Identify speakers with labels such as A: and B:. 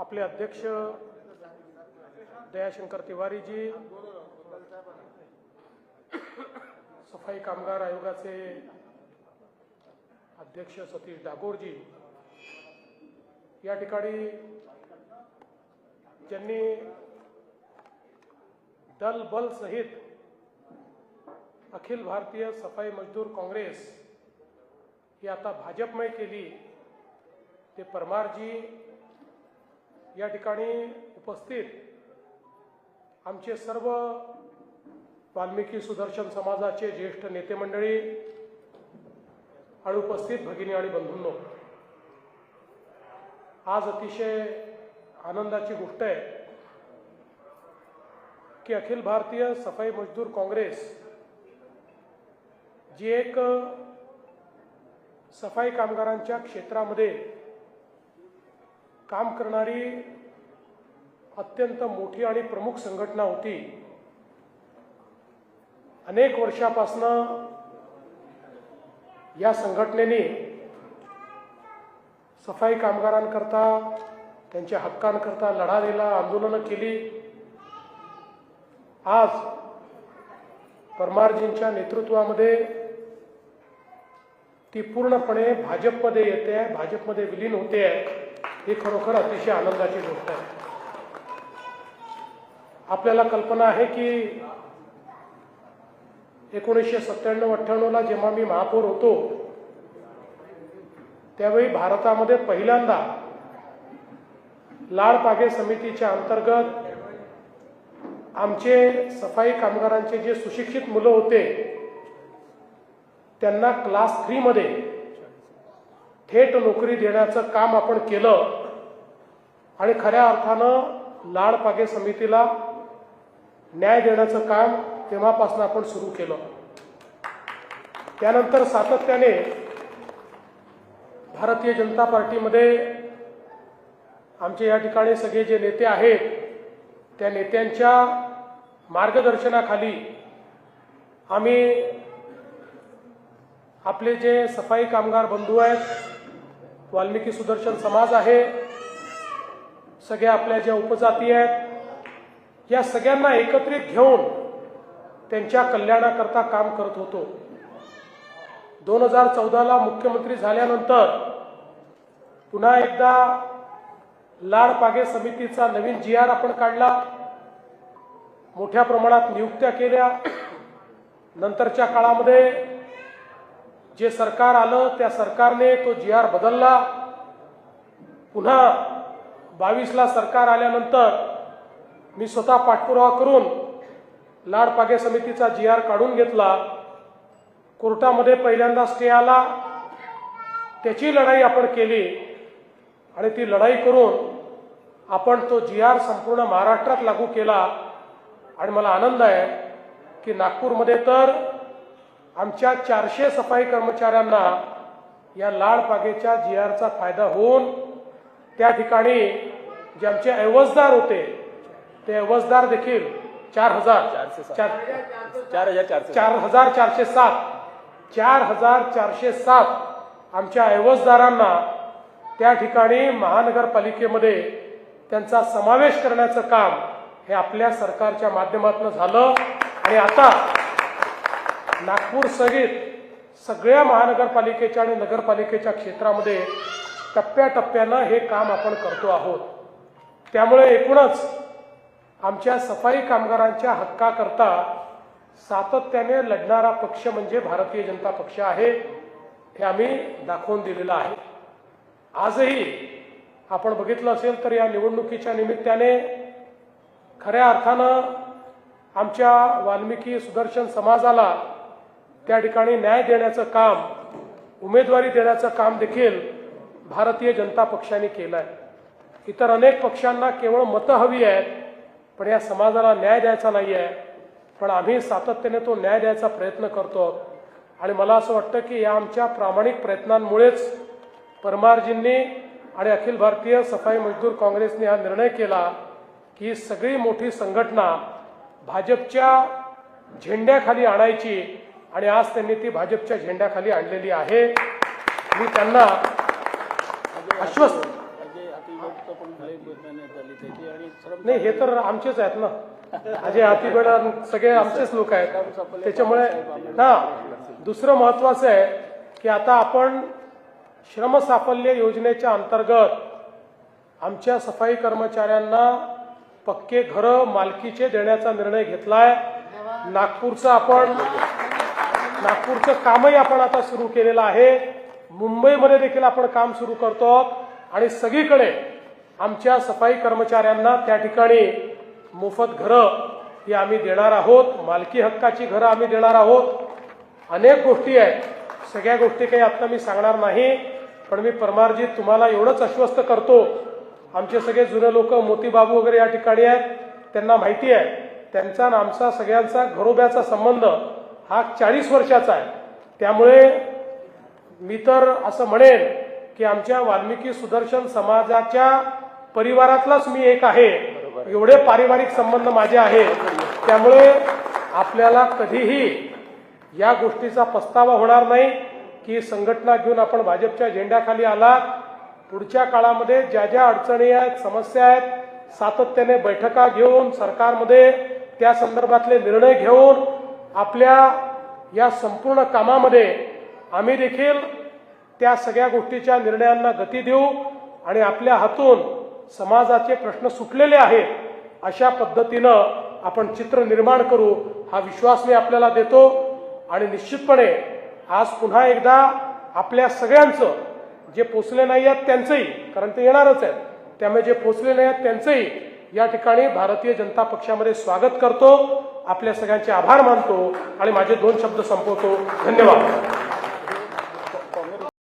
A: आपले अध्यक्ष दयाशंकर तिवारी जी, सफाई कामगार आयोगाचे अध्यक्ष सतीश डागोरजी, या ठिकाणी ज्यांनी दल बल सहित अखिल भारतीय सफाई मजदूर काँग्रेस ही आता भाजपमय केली, ते परमारजी, या ठिकाणी उपस्थित आमचे सर्व वाल्मिकी सुदर्शन समाजाचे ज्येष्ठ नेते मंडळी आणि उपस्थित भगिनी आणि बंधूंनो, आज अतिशय आनंदाची गोष्ट आहे की अखिल भारतीय सफाई मजदूर काँग्रेस जी एक सफाई कामगारांच्या क्षेत्रामध्ये काम करणारी अत्यंत मोठी आणि प्रमुख संघटना होती, अनेक वर्षापासून या संघटनेने सफाई कामगारांकरता, त्यांच्या हक्कांकरता लढा दिला, आंदोलनं केली. आज परमारजींच्या नेतृत्वामध्ये ती पूर्णपणे भाजपमध्ये येते आहे, भाजपमध्ये विलीन होते आहे. ही खरोखर अतिशय आनंदाची गोष्ट आहे. आपल्याला कल्पना आहे की 1997-98ला जेव्हा मी महापौर होतो त्यावेळी भारतामध्ये पहिल्यांदा लाडपागे समितीच्या अंतर्गत आमचे सफाई कामगारांचे जे सुशिक्षित मुलं होते त्यांना क्लास 3 मध्ये थेट नोकरी देण्याचं काम आपण केलं आणि खऱ्या अर्थानं लाडपागे समितीला न्याय देण्याचं काम तेव्हापासून आपण सुरू केलं. त्यानंतर सातत्याने भारतीय जनता पार्टीमध्ये आमचे या ठिकाणी सगळे जे नेते आहेत त्या नेत्यांच्या मार्गदर्शनाखाली आम्ही आपले जे सफाई कामगार बंधू आहेत, वाल्मिकी सुदर्शन समाज आहे, सगळ्या आपल्या ज्या उपजाती आहेत, या सगळ्यांना एकत्रित घेऊन त्यांच्या कल्याणाकरता काम करत होतो. 2014ला मुख्यमंत्री झाल्यानंतर पुन्हा एकदा लाडपागे समितीचा नवीन GR आपण काढला, मोठ्या प्रमाणात नियुक्त्या केल्या. नंतरच्या काळामध्ये जे सरकार आलं त्या सरकारने तो GR बदलला. पुन्हा 22ला सरकार आल्यानंतर मी स्वतः पाठपुरावा करून लाडपागे समितीचा GR काढून घेतला. कोर्टामध्ये पहिल्यांदा स्टे आला, त्याची लढाई आपण केली आणि ती लढाई करून आपण तो GR संपूर्ण महाराष्ट्रात लागू केला. आणि मला आनंद आहे की नागपूरमध्ये तर आमच्या 400 सफाई कर्मचाऱ्यांना या लाडपागेच्या GRचा फायदा होऊन त्या ठिकाणी जे आमचे ऐवजदार होते ते ऐवजदार देखील 4,407 आमच्या ऐवजदारांना त्या ठिकाणी महानगरपालिकेमध्ये त्यांचा समावेश करण्याचं काम हे आपल्या सरकारच्या माध्यमातून झालं. आणि आता नागपूर सहित सगळ्या महानगरपालिकेच्या आणि नगरपालिकेच्या क्षेत्रामध्ये टप्प्याटप्प्यानं हे काम आपण करतो आहोत. त्यामुळे एकूणच आमच्या सफाई कामगारांच्या हक्काकरता सातत्याने लढणारा पक्ष म्हणजे भारतीय जनता पक्ष आहे, हे आम्ही दाखवून दिलेलं आहे. आजही आपण बघितलं असेल तर या निवडणुकीच्या निमित्ताने खऱ्या अर्थानं आमच्या वाल्मिकी सुदर्शन समाजाला त्या ठिकाणी न्याय देण्याचं काम, उमेदवारी देण्याचं काम देखील भारतीय जनता पक्षाने केलं आहे. इतर अनेक पक्षांना केवळ मतं हवी आहेत, पण या समाजाला न्याय द्यायचा नाही आहे. पण आम्ही सातत्याने तो न्याय द्यायचा प्रयत्न करतो. आणि मला असं वाटतं की या आमच्या प्रामाणिक प्रयत्नांमुळेच परमारजींनी आणि अखिल भारतीय सफाई मजदूर काँग्रेसने हा निर्णय केला की ही सगळी मोठी संघटना भाजपच्या झेंड्याखाली आणायची. आणि आज त्यांनी ती भाजपच्या झेंड्याखाली आणलेली आहे. मी त्यांना आश्वस्त नाही, हे तर आमचेच आहेत ना, अजय हातीबेड सगळे आमचेच लोक आहेत. त्याच्यामुळे दुसरं महत्वाचं आहे की आता आपण श्रमसाफल्य योजनेच्या अंतर्गत आमच्या सफाई कर्मचाऱ्यांना पक्के घरं मालकीचे देण्याचा निर्णय घेतलाय. नागपूरचं कामही आपण आता सुरू केलेलं आहे. मुंबईमध्ये देखील आपण काम सुरू करतो आणि सगळीकडे आमच्या सफाई कर्मचाऱ्यांना त्या ठिकाणी मोफत घरं ही आम्ही देणार आहोत. मालकी हक्काची घरं आम्ही देणार आहोत. अनेक गोष्टी आहेत, सगळ्या गोष्टी काही आता मी सांगणार नाही, पण मी परमारजी तुम्हाला एवढंच आश्वस्त करतो, आमचे सगळे जुने लोक मोतीबाबू वगैरे या ठिकाणी आहेत, त्यांना माहिती आहे त्यांचा आणि आमचा सगळ्यांचा घरोब्याचा संबंध हा 40 वर्षाचा आहे. त्यामुळे मी तर असं म्हणेन की आमच्या वाल्मिकी सुदर्शन समाजाच्या परिवारातलाच मी एक आहे. एवढे पारिवारिक संबंध माझे आहेत. त्यामुळे आपल्याला कधीही या गोष्टीचा पस्तावा होणार नाही की संघटना घेऊन आपण भाजपच्या झेंड्याखाली आलात. पुढच्या काळामध्ये ज्या ज्या अडचणी आहेत, समस्या आहेत, सातत्याने बैठका घेऊन सरकारमध्ये त्या संदर्भातले निर्णय घेऊन आपल्या या संपूर्ण कामामध्ये आम्ही देखील त्या सगळ्या गोष्टीच्या निर्णयांना गती देऊ आणि आपल्या हातून समाजाचे प्रश्न सुटलेले आहेत अशा पद्धतीनं आपण चित्र निर्माण करू, हा विश्वास मी आपल्याला देतो. आणि निश्चितपणे आज पुन्हा एकदा आपल्या सगळ्यांचं, जे पोचले नाही आहेत त्यांचंही, कारण ते येणारच आहेत, त्यामुळे जे पोचले नाही आहेत त्यांचंही या ठिकाणी भारतीय जनता पक्षामध्ये स्वागत करतो. आपल्या सगळ्यांचे आभार मानतो आणि माझे 2 शब्द संपवतो. धन्यवाद.